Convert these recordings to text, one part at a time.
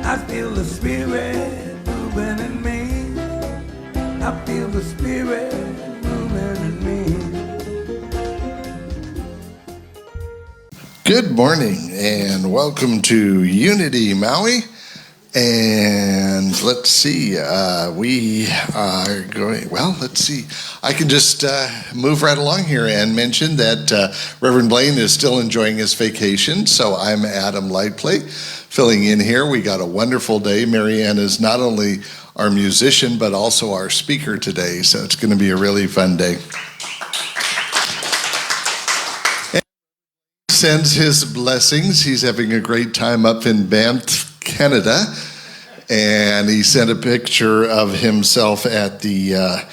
I feel the Spirit moving in me. I feel the Spirit moving in me. Good morning and welcome to Unity Maui. And let's see, we are going, let's see. I can just move right along here and mention that Reverend Blaine is still enjoying his vacation. So I'm Adam Lightplay filling in here. We got a wonderful day. Marianne is not only our musician, but also our speaker today. So it's going to be a really fun day. Sends his blessings. He's having a great time up in Banff, Canada, and he sent a picture of himself at the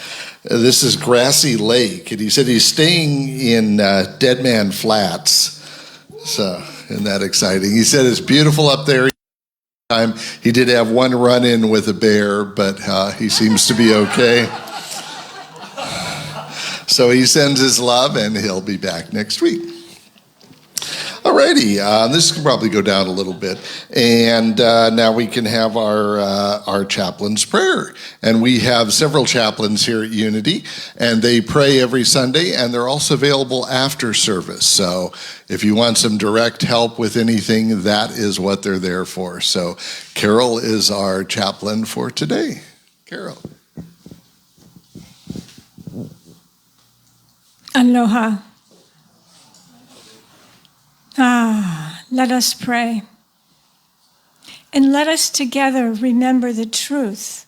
this is Grassy Lake, and he said he's staying in Dead Man Flats. So isn't that exciting? He said it's beautiful up there. He did have one run-in with a bear, but he seems to be okay. So he sends his love, and he'll be back next week. Alrighty, this can probably go down a little bit, and now we can have our chaplain's prayer. And we have several chaplains here at Unity, and they pray every Sunday, and they're also available after service. So if you want some direct help with anything, that is what they're there for. So Carol is our chaplain for today. Carol. Aloha. Let us pray. And let us together remember the truth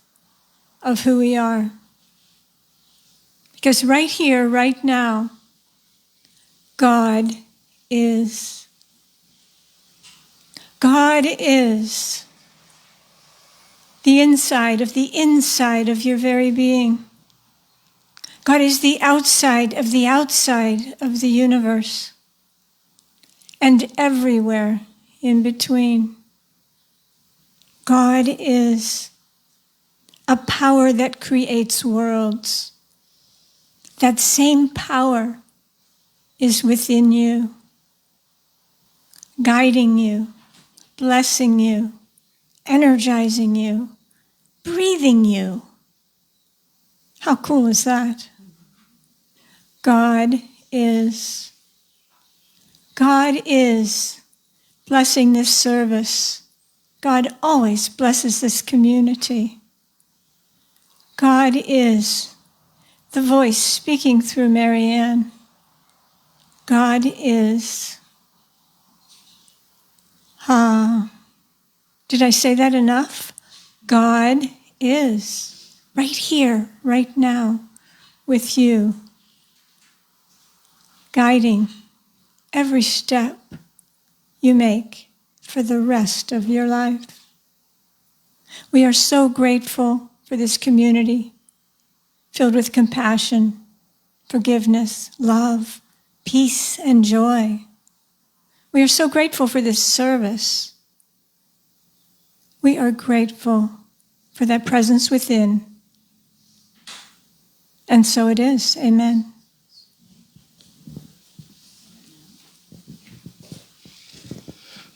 of who we are. Because right here, right now, God is. God is the inside of your very being. God is the outside of the universe. And everywhere in between. God is a power that creates worlds. That same power is within you, guiding you, blessing you, energizing you, breathing you. How cool is that? God is blessing this service. God always blesses this community. God is the voice speaking through Marianne. God is. Did I say that enough? God is right here, right now, with you, guiding every step you make for the rest of your life. We are so grateful for this community filled with compassion, forgiveness, love, peace, and joy. We are so grateful for this service. We are grateful for that presence within. And so it is. Amen.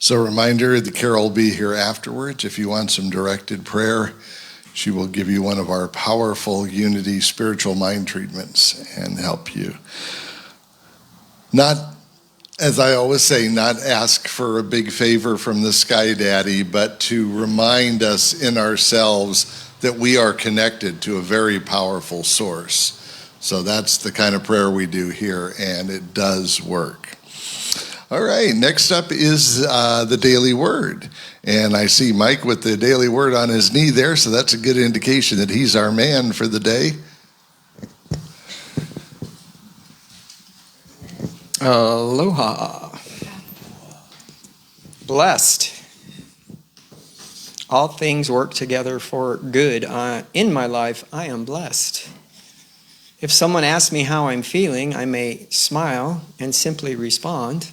So a reminder, the Carol will be here afterwards. If you want some directed prayer, she will give you one of our powerful Unity spiritual mind treatments and help you. Not, as I always say, not ask for a big favor from the Sky Daddy, but to remind us in ourselves that we are connected to a very powerful source. So that's the kind of prayer we do here, and it does work. All right, next up is the Daily Word. And I see Mike with the Daily Word on his knee there, so that's a good indication that he's our man for the day. Aloha. Blessed. All things work together for good. In my life, I am blessed. If someone asks me how I'm feeling, I may smile and simply respond,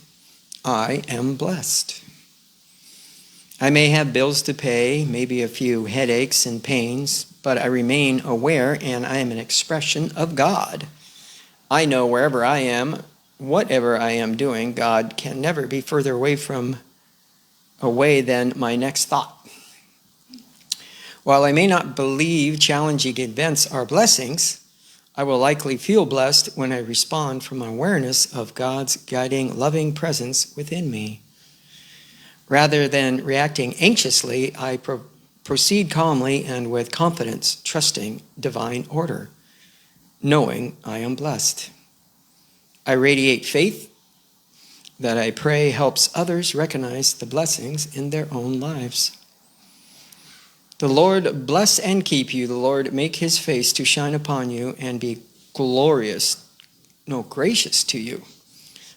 I am blessed. I may have bills to pay, maybe a few headaches and pains, but I remain aware and I am an expression of God. I know wherever I am, whatever I am doing, God can never be further away than my next thought. While I may not believe challenging events are blessings, I will likely feel blessed when I respond from awareness of God's guiding, loving presence within me. Rather than reacting anxiously, I proceed calmly and with confidence, trusting divine order, knowing I am blessed. I radiate faith that I pray helps others recognize the blessings in their own lives. The Lord bless and keep you. The Lord make his face to shine upon you and be gracious to you.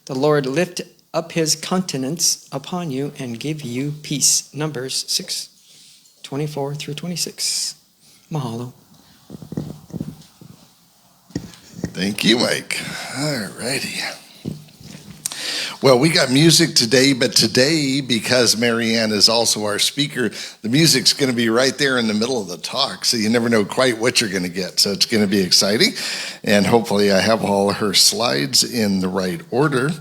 The Lord lift up his countenance upon you and give you peace. Numbers 6:24 through 26. Mahalo. Thank you, Mike. All righty. Well, we got music today, but today, because Marianne is also our speaker, the music's going to be right there in the middle of the talk, so you never know quite what you're going to get. So it's going to be exciting, and hopefully I have all her slides in the right order.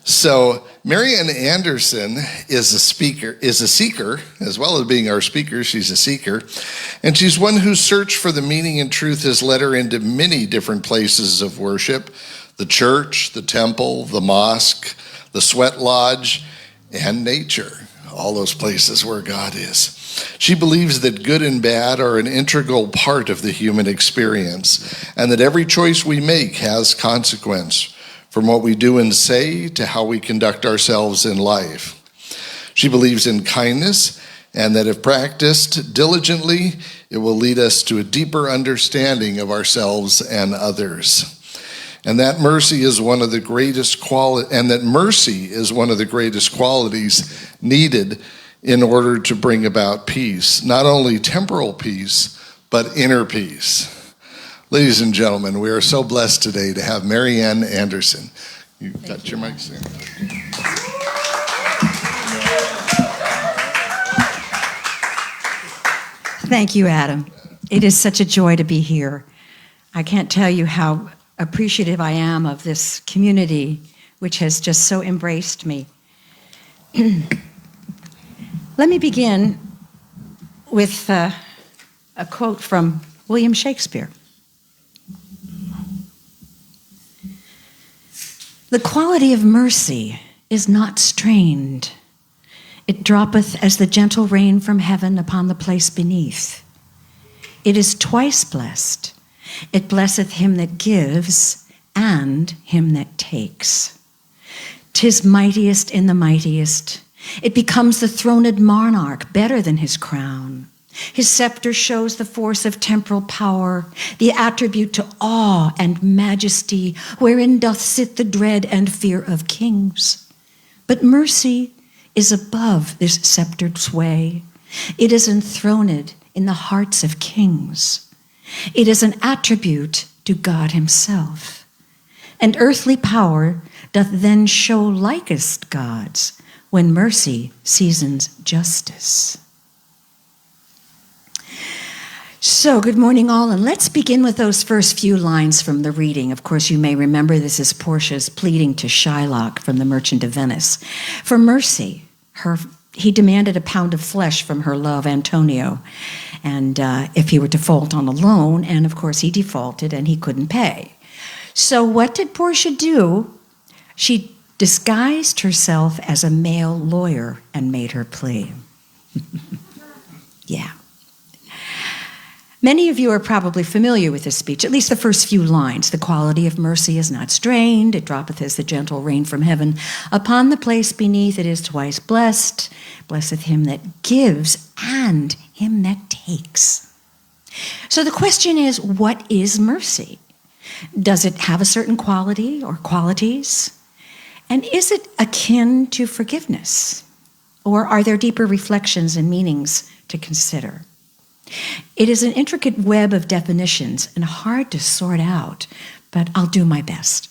So Marianne Anderson is a seeker, as well as being our speaker, she's a seeker, and she's one whose search for the meaning and truth has led her into many different places of worship: the church, the temple, the mosque, the sweat lodge, and nature, all those places where God is. She believes that good and bad are an integral part of the human experience, and that every choice we make has consequence, from what we do and say to how we conduct ourselves in life. She believes in kindness, and that if practiced diligently, it will lead us to a deeper understanding of ourselves and others. And that mercy is one of the greatest qualities needed in order to bring about peace, not only temporal peace, but inner peace. Ladies and gentlemen, we are so blessed today to have Marianne Anderson. You've got your mics there. Thank you, Adam. It is such a joy to be here. I can't tell you how appreciative I am of this community, which has just so embraced me. Let me begin with a quote from William Shakespeare. The quality of mercy is not strained. It droppeth as the gentle rain from heaven upon the place beneath. It is twice blessed. It blesseth him that gives and him that takes. 'Tis mightiest in the mightiest. It becomes the throned monarch better than his crown. His scepter shows the force of temporal power, the attribute to awe and majesty, wherein doth sit the dread and fear of kings. But mercy is above this sceptred sway. It is enthroned in the hearts of kings. It is an attribute to God himself. And earthly power doth then show likest God's, when mercy seasons justice. So, good morning all, and let's begin with those first few lines from the reading. Of course, you may remember this is Portia's pleading to Shylock from The Merchant of Venice. For mercy, he demanded a pound of flesh from her love, Antonio, and if he were to default on a loan, and of course he defaulted and he couldn't pay. So what did Portia do? She disguised herself as a male lawyer and made her plea. Yeah. Many of you are probably familiar with this speech, at least the first few lines. The quality of mercy is not strained. It droppeth as the gentle rain from heaven. Upon the place beneath it is twice blessed. Blesseth him that gives and him that takes. So the question is, what is mercy? Does it have a certain quality or qualities? And is it akin to forgiveness? Or are there deeper reflections and meanings to consider? It is an intricate web of definitions and hard to sort out, but I'll do my best.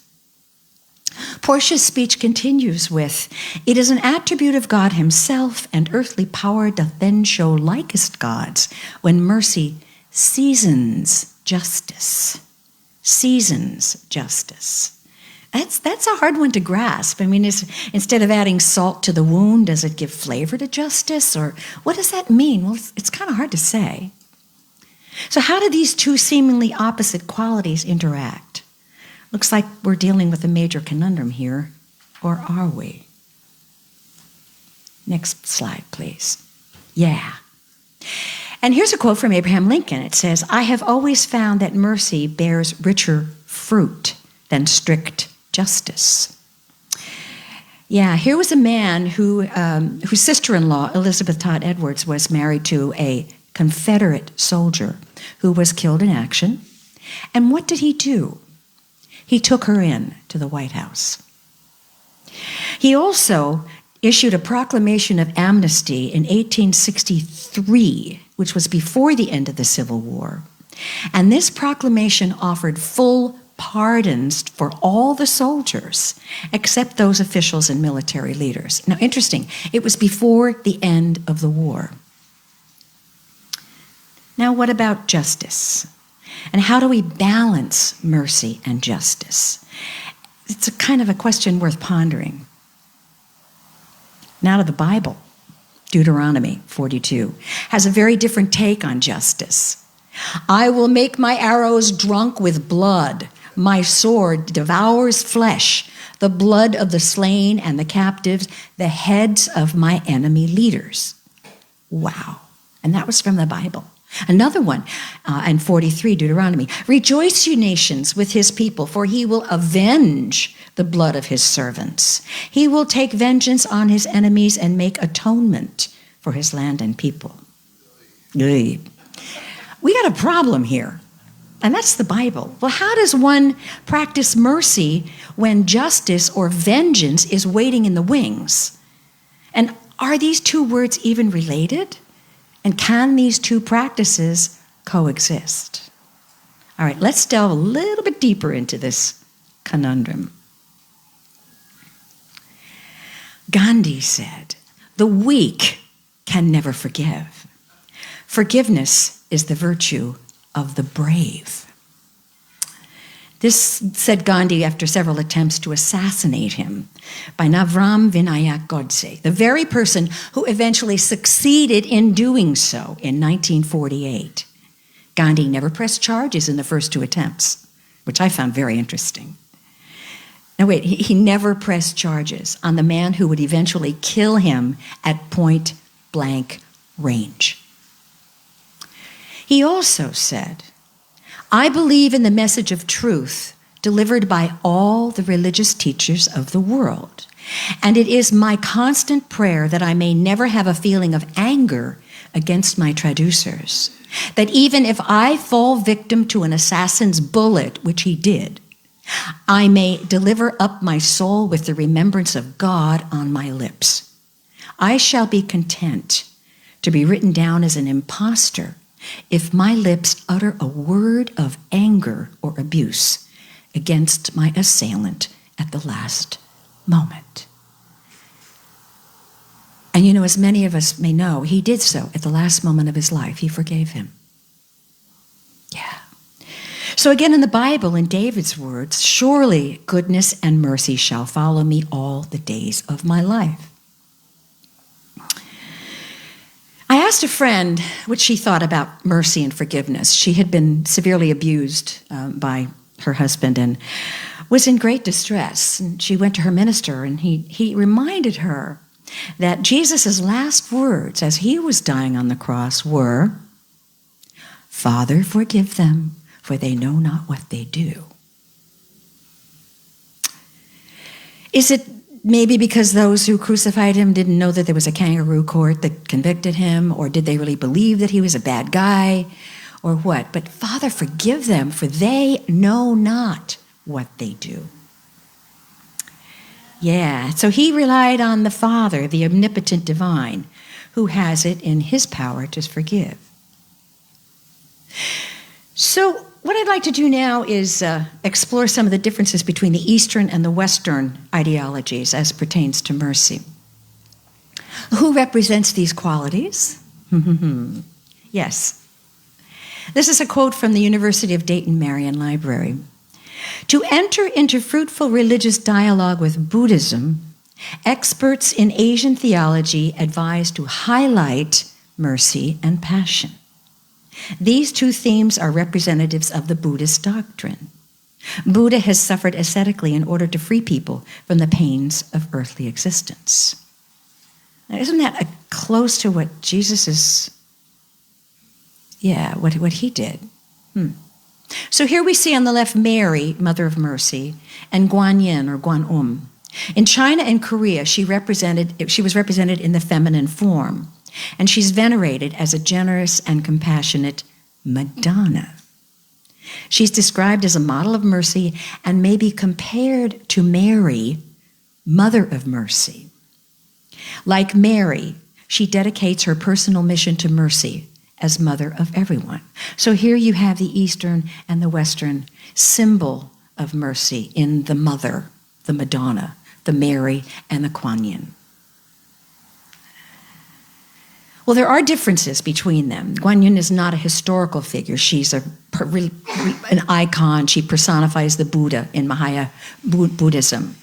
Portia's speech continues with, it is an attribute of God himself, and earthly power doth then show likest God's, when mercy seasons justice. Seasons justice. That's a hard one to grasp. I mean, instead of adding salt to the wound, does it give flavor to justice? Or what does that mean? Well, it's kind of hard to say. So how do these two seemingly opposite qualities interact? Looks like we're dealing with a major conundrum here, or are we? Next slide, please. Yeah. And here's a quote from Abraham Lincoln. It says, "I have always found that mercy bears richer fruit than strict justice." Yeah, here was a man whose sister-in-law, Elizabeth Todd Edwards, was married to a Confederate soldier who was killed in action. And what did he do? He took her in to the White House. He also issued a proclamation of amnesty in 1863, which was before the end of the Civil War. And this proclamation offered full pardons for all the soldiers, except those officials and military leaders. Now, interesting, it was before the end of the war. Now, what about justice? And how do we balance mercy and justice? It's a kind of a question worth pondering. Now to the Bible. Deuteronomy 42 has a very different take on justice. "I will make my arrows drunk with blood. My sword devours flesh, the blood of the slain and the captives, the heads of my enemy leaders." Wow. And that was from the Bible. Another one in 43, Deuteronomy. "Rejoice, you nations, with his people, for he will avenge the blood of his servants. He will take vengeance on his enemies and make atonement for his land and people." We got a problem here, and that's the Bible. Well, how does one practice mercy when justice or vengeance is waiting in the wings? And are these two words even related? And can these two practices coexist? All right, let's delve a little bit deeper into this conundrum. Gandhi said, "The weak can never forgive. Forgiveness is the virtue of the brave." This said Gandhi after several attempts to assassinate him by Navram Vinayak Godse, the very person who eventually succeeded in doing so in 1948. Gandhi never pressed charges in the first two attempts, which I found very interesting. No, wait, he never pressed charges on the man who would eventually kill him at point blank range. He also said, "I believe in the message of truth delivered by all the religious teachers of the world, and it is my constant prayer that I may never have a feeling of anger against my traducers, that even if I fall victim to an assassin's bullet, which he did, I may deliver up my soul with the remembrance of God on my lips. I shall be content to be written down as an impostor if my lips utter a word of anger or abuse against my assailant at the last moment." And you know, as many of us may know, he did so at the last moment of his life. He forgave him. Yeah. So again, in the Bible, in David's words, "Surely goodness and mercy shall follow me all the days of my life." I asked a friend what she thought about mercy and forgiveness. She had been severely abused by her husband and was in great distress. And she went to her minister, and he reminded her that Jesus' last words as he was dying on the cross were, "Father, forgive them, for they know not what they do." Is it maybe because those who crucified him didn't know that there was a kangaroo court that convicted him, or did they really believe that he was a bad guy, or what? But Father, forgive them, for they know not what they do. Yeah, so he relied on the Father, the omnipotent divine, who has it in his power to forgive. So what I'd like to do now is explore some of the differences between the Eastern and the Western ideologies as pertains to mercy. Who represents these qualities? Yes. This is a quote from the University of Dayton Marion Library. "To enter into fruitful religious dialogue with Buddhism, experts in Asian theology advise to highlight mercy and passion. These two themes are representatives of the Buddhist doctrine. Buddha has suffered ascetically in order to free people from the pains of earthly existence. Now, isn't that close to what Jesus is? Yeah, what he did. So here we see on the left Mary, Mother of Mercy, and Guanyin or Guan'um. In China and Korea, she was represented in the feminine form, and she's venerated as a generous and compassionate Madonna. She's described as a model of mercy and may be compared to Mary, Mother of Mercy. Like Mary, she dedicates her personal mission to mercy as mother of everyone. So here you have the Eastern and the Western symbol of mercy in the Mother, the Madonna, the Mary, and the Kuan Yin. Well, there are differences between them. Guan Yin is not a historical figure. She's an icon. She personifies the Buddha in Mahayana Buddhism.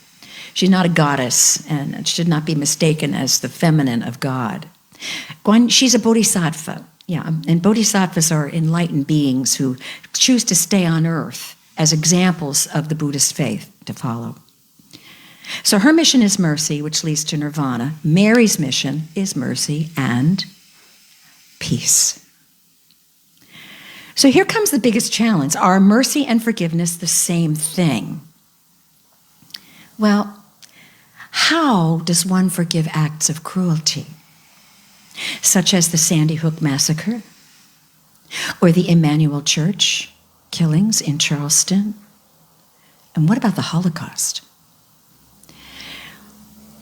She's not a goddess and should not be mistaken as the feminine of God. She's a bodhisattva. Yeah, and bodhisattvas are enlightened beings who choose to stay on earth as examples of the Buddhist faith to follow. So her mission is mercy, which leads to nirvana. Mary's mission is mercy and peace. So here comes the biggest challenge. Are mercy and forgiveness the same thing? Well, how does one forgive acts of cruelty, such as the Sandy Hook Massacre or the Emmanuel Church killings in Charleston? And what about the Holocaust?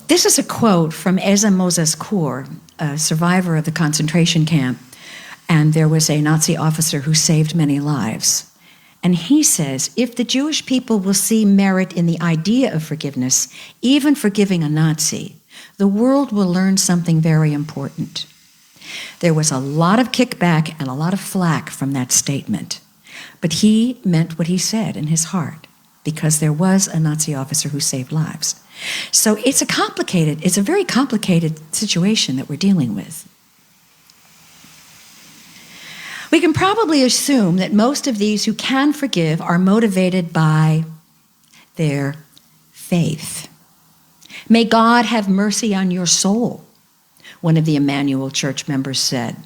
This is a quote from Esa Moses Kur, a survivor of the concentration camp, and there was a Nazi officer who saved many lives. And he says, if the Jewish people will see merit in the idea of forgiveness, even forgiving a Nazi, the world will learn something very important. There was a lot of kickback and a lot of flack from that statement, but he meant what he said in his heart, because there was a Nazi officer who saved lives. So it's a very complicated situation that we're dealing with. We can probably assume that most of these who can forgive are motivated by their faith. May God have mercy on your soul, one of the Emmanuel Church members said.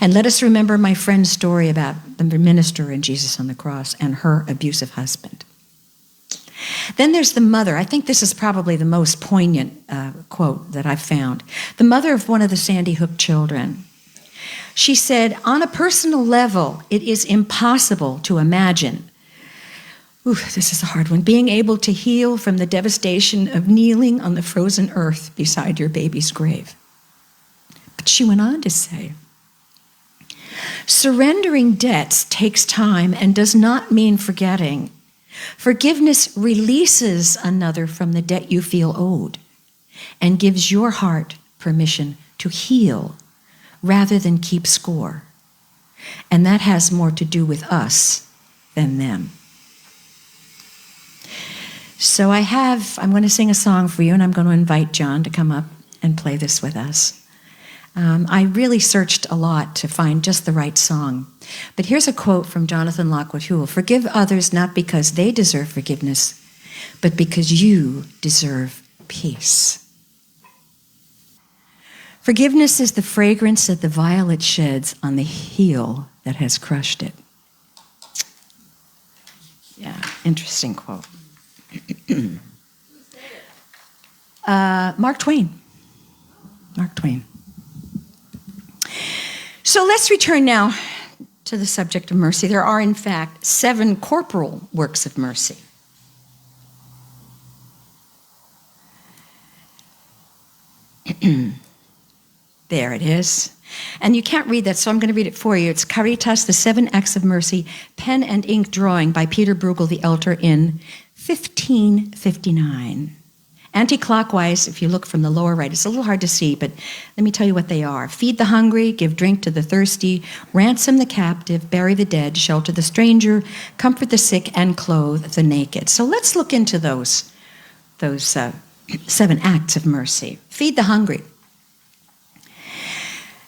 And let us remember my friend's story about the minister in Jesus on the Cross and her abusive husband. Then there's the mother. I think this is probably the most poignant quote that I've found. The mother of one of the Sandy Hook children. She said, on a personal level, it is impossible to imagine, this is a hard one, being able to heal from the devastation of kneeling on the frozen earth beside your baby's grave. But she went on to say, surrendering debts takes time and does not mean forgetting. Forgiveness releases another from the debt you feel owed and gives your heart permission to heal rather than keep score. And that has more to do with us than them. So I'm going to sing a song for you, and I'm going to invite John to come up and play this with us. I really searched a lot to find just the right song. But here's a quote from Jonathan Lockwood Huell. Forgive others not because they deserve forgiveness, but because you deserve peace. Forgiveness is the fragrance that the violet sheds on the heel that has crushed it. Yeah, interesting quote. Mark Twain. Mark Twain. So let's return now to the subject of mercy. There are, in fact, 7 corporal works of mercy. There it is. And you can't read that, so I'm going to read it for you. It's Caritas, the 7 Acts of Mercy, pen and ink drawing by Peter Bruegel the Elder in 1559. Anti-clockwise, if you look from the lower right, it's a little hard to see, but let me tell you what they are. Feed the hungry, give drink to the thirsty, ransom the captive, bury the dead, shelter the stranger, comfort the sick, and clothe the naked. So let's look into those 7 acts of mercy. Feed the hungry.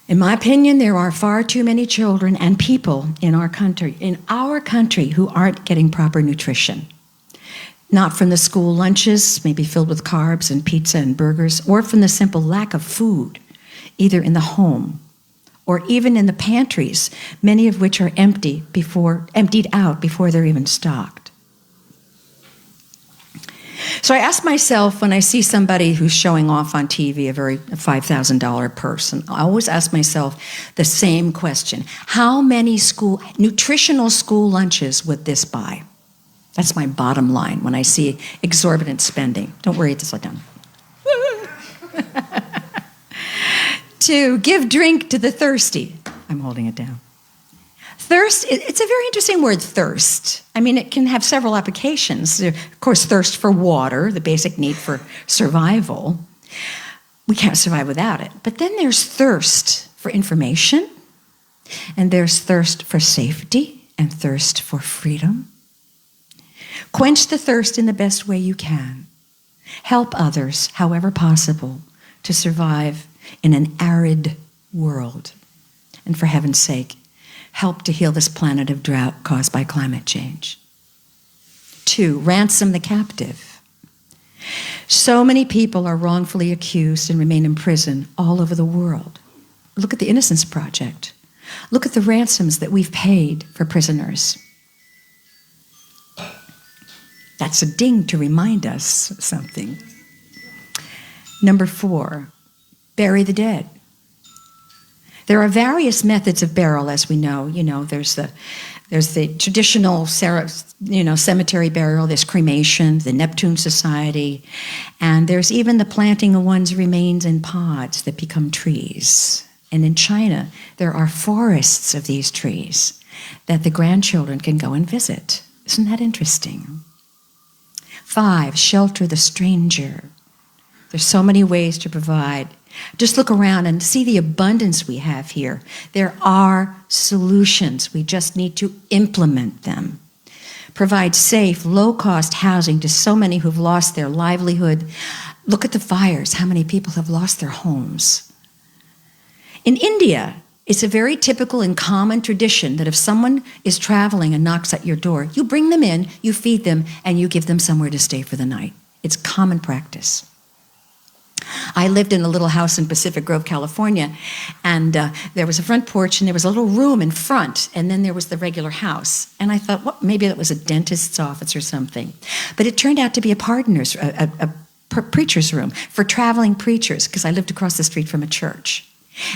In my opinion, there are far too many children and people in our country who aren't getting proper nutrition. Not from the school lunches, maybe filled with carbs and pizza and burgers, or from the simple lack of food, either in the home or even in the pantries, many of which are emptied out before they're even stocked. So I ask myself, when I see somebody who's showing off on TV a $5,000 purse, and I always ask myself the same question: how many nutritional school lunches would this buy? That's my bottom line when I see exorbitant spending. Don't worry, it's down. 2, give drink to the thirsty. I'm holding it down. Thirst, it's a very interesting word, thirst. I mean, it can have several applications. Of course, thirst for water, the basic need for survival. We can't survive without it. But then there's thirst for information, and there's thirst for safety, and thirst for freedom. Quench the thirst in the best way you can. Help others, however possible, to survive in an arid world. And for heaven's sake, help to heal this planet of drought caused by climate change. 2, ransom the captive. So many people are wrongfully accused and remain in prison all over the world. Look at the Innocence Project. Look at the ransoms that we've paid for prisoners. That's a ding to remind us something. Number 4, bury the dead. There are various methods of burial, as we know. There's the traditional cemetery burial, there's cremation, the Neptune Society, and there's even the planting of one's remains in pods that become trees. And in China, there are forests of these trees that the grandchildren can go and visit. Isn't that interesting? 5, shelter the stranger. There's so many ways to provide. Just look around and see the abundance we have here. There are solutions. We just need to implement them. Provide safe, low-cost housing to so many who've lost their livelihood. Look at the fires, how many people have lost their homes. In India, it's a very typical and common tradition that if someone is traveling and knocks at your door, you bring them in, you feed them, and you give them somewhere to stay for the night. It's common practice. I lived in a little house in Pacific Grove, California, and there was a front porch, and there was a little room in front, and then there was the regular house. And I thought, well, maybe that was a dentist's office or something. But it turned out to be a preacher's room for traveling preachers, because I lived across the street from a church.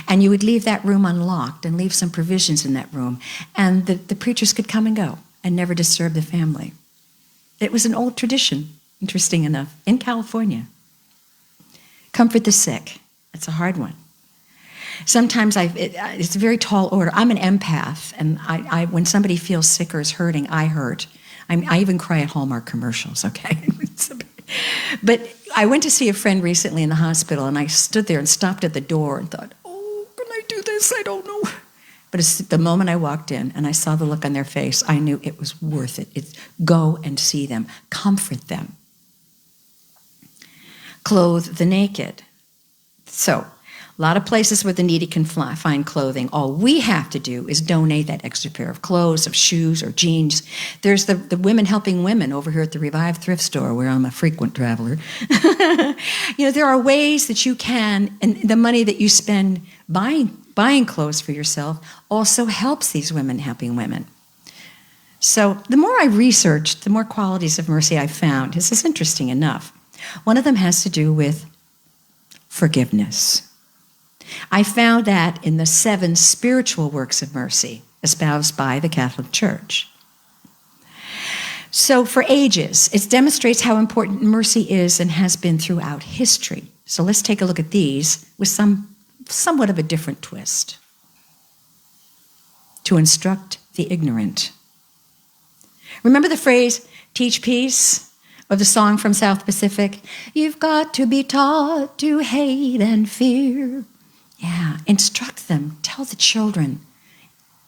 And you would leave that room unlocked and leave some provisions in that room, and the preachers could come and go and never disturb the family. It was an old tradition, interesting enough, in California. Comfort the sick. That's a hard one. Sometimes it's a very tall order. I'm an empath, and I when somebody feels sick or is hurting, I hurt. I even cry at Hallmark commercials, okay? But I went to see a friend recently in the hospital, and I stood there and stopped at the door and thought, oh, can I do this? I don't know. But the moment I walked in and I saw the look on their face, I knew it was worth it. Go and see them. Comfort them. Clothe the naked. So, a lot of places where the needy can find clothing. All we have to do is donate that extra pair of clothes, of shoes, or jeans. There's the Women Helping Women over here at the Revive Thrift Store, where I'm a frequent traveler. There are ways that you can, and the money that you spend buying clothes for yourself also helps these women helping women. So the more I researched, the more qualities of mercy I found. This is interesting enough. One of them has to do with forgiveness. I found that in the 7 spiritual works of mercy espoused by the Catholic Church. So for ages, it demonstrates how important mercy is and has been throughout history. So let's take a look at these with somewhat of a different twist. To instruct the ignorant. Remember the phrase, teach peace? Or the song from South Pacific, you've got to be taught to hate and fear. Yeah, instruct them. Tell the children.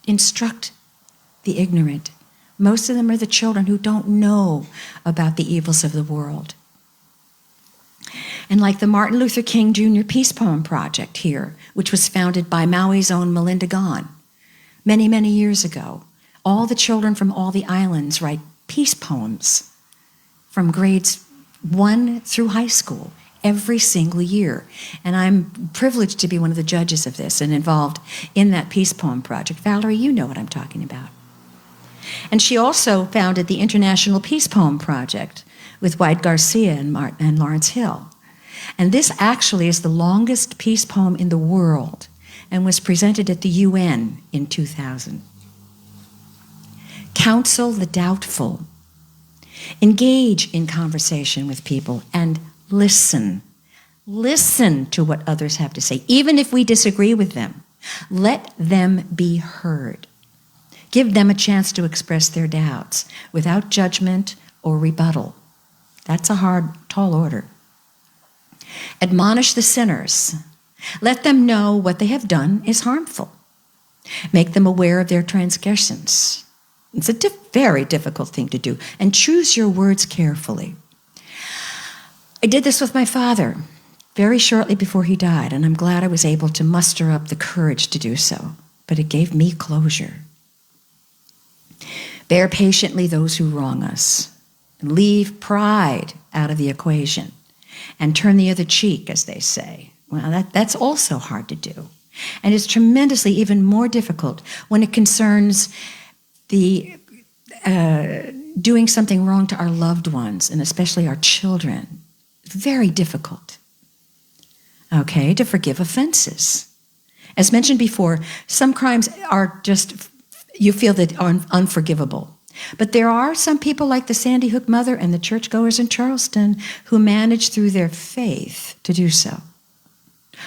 Instruct the ignorant. Most of them are the children who don't know about the evils of the world. And like the Martin Luther King Jr. Peace Poem Project here, which was founded by Maui's own Melinda Gahn many, many years ago. All the children from all the islands write peace poems from grades 1 through high school every single year. And I'm privileged to be one of the judges of this and involved in that peace poem project. Valerie, you know what I'm talking about. And she also founded the International Peace Poem Project with White Garcia and Lawrence Hill. And this actually is the longest peace poem in the world and was presented at the UN in 2000. Counsel the doubtful. Engage in conversation with people and listen. Listen to what others have to say, even if we disagree with them. Let them be heard. Give them a chance to express their doubts without judgment or rebuttal. That's a hard, tall order. Admonish the sinners. Let them know what they have done is harmful. Make them aware of their transgressions. It's a very difficult thing to do. And choose your words carefully. I did this with my father very shortly before he died, and I'm glad I was able to muster up the courage to do so. But it gave me closure. Bear patiently those who wrong us. Leave pride out of the equation. And turn the other cheek, as they say. Well, that's also hard to do. And it's tremendously even more difficult when it concerns the doing something wrong to our loved ones, and especially our children. Very difficult. Okay, to forgive offenses. As mentioned before, some crimes are just, you feel that are unforgivable. But there are some people like the Sandy Hook mother and the churchgoers in Charleston who manage through their faith to do so.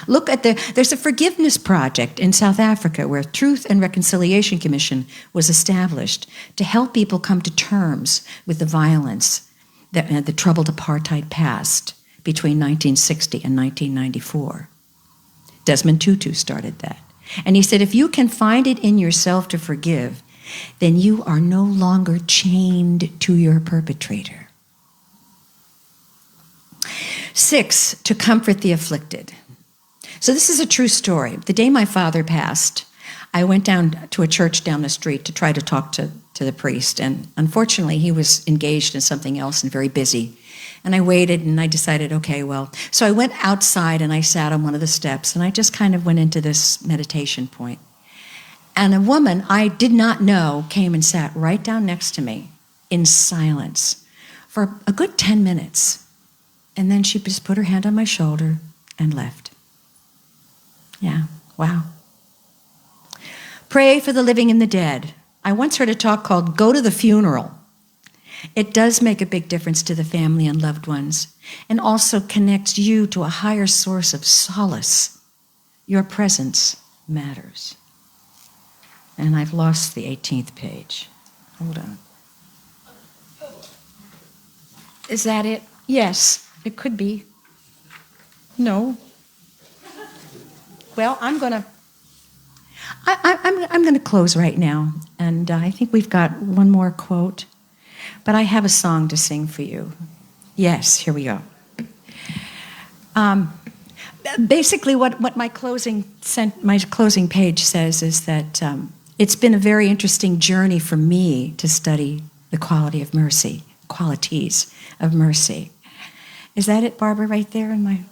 Look at there's a forgiveness project in South Africa where Truth and Reconciliation Commission was established to help people come to terms with the violence, the troubled apartheid past between 1960 and 1994. Desmond Tutu started that. And he said, if you can find it in yourself to forgive, then you are no longer chained to your perpetrator. 6, to comfort the afflicted. So this is a true story. The day my father passed, I went down to a church down the street to try to talk to the priest, and unfortunately he was engaged in something else and very busy. And I waited and I decided, okay, well, so I went outside and I sat on one of the steps and I just kind of went into this meditation point. And a woman I did not know came and sat right down next to me in silence for a good 10 minutes. And then she just put her hand on my shoulder and left. Yeah, wow. Pray for the living and the dead. I once heard a talk called Go to the Funeral. It does make a big difference to the family and loved ones, and also connects you to a higher source of solace. Your presence matters. And I've lost the 18th page. Hold on. Is that it? Yes, it could be. No. Well, I'm going to close right now, and I think we've got one more quote, but I have a song to sing for you. Yes, here we go. Basically, what my closing page says is that it's been a very interesting journey for me to study the qualities of mercy. Is that it, Barbara, right there in my...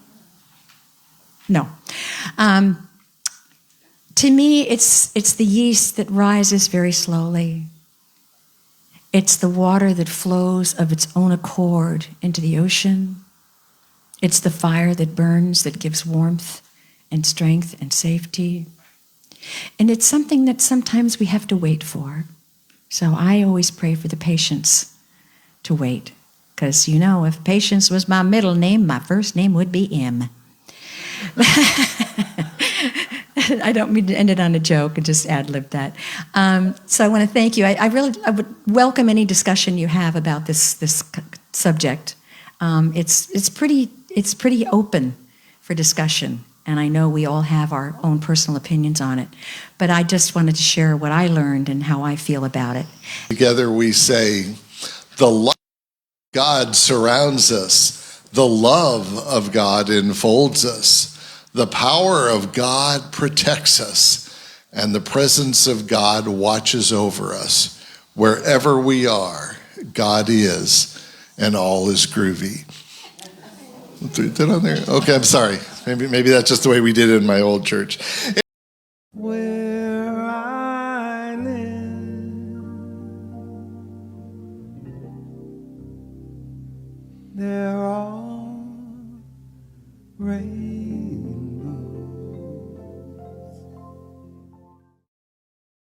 No. To me, it's the yeast that rises very slowly. It's the water that flows of its own accord into the ocean. It's the fire that burns, that gives warmth and strength and safety. And it's something that sometimes we have to wait for. So I always pray for the patience to wait. Because, you know, if patience was my middle name, my first name would be M. I don't mean to end it on a joke and just ad-lib that. So I want to thank you. I would welcome any discussion you have about this subject. It's pretty open for discussion, and I know we all have our own personal opinions on it. But I just wanted to share what I learned and how I feel about it. Together we say, the light of God surrounds us. The love of God enfolds us. The power of God protects us. And the presence of God watches over us. Wherever we are, God is, and all is groovy. Is that on there? Okay, I'm sorry. Maybe that's just the way we did it in my old church. Where I live, there are rain.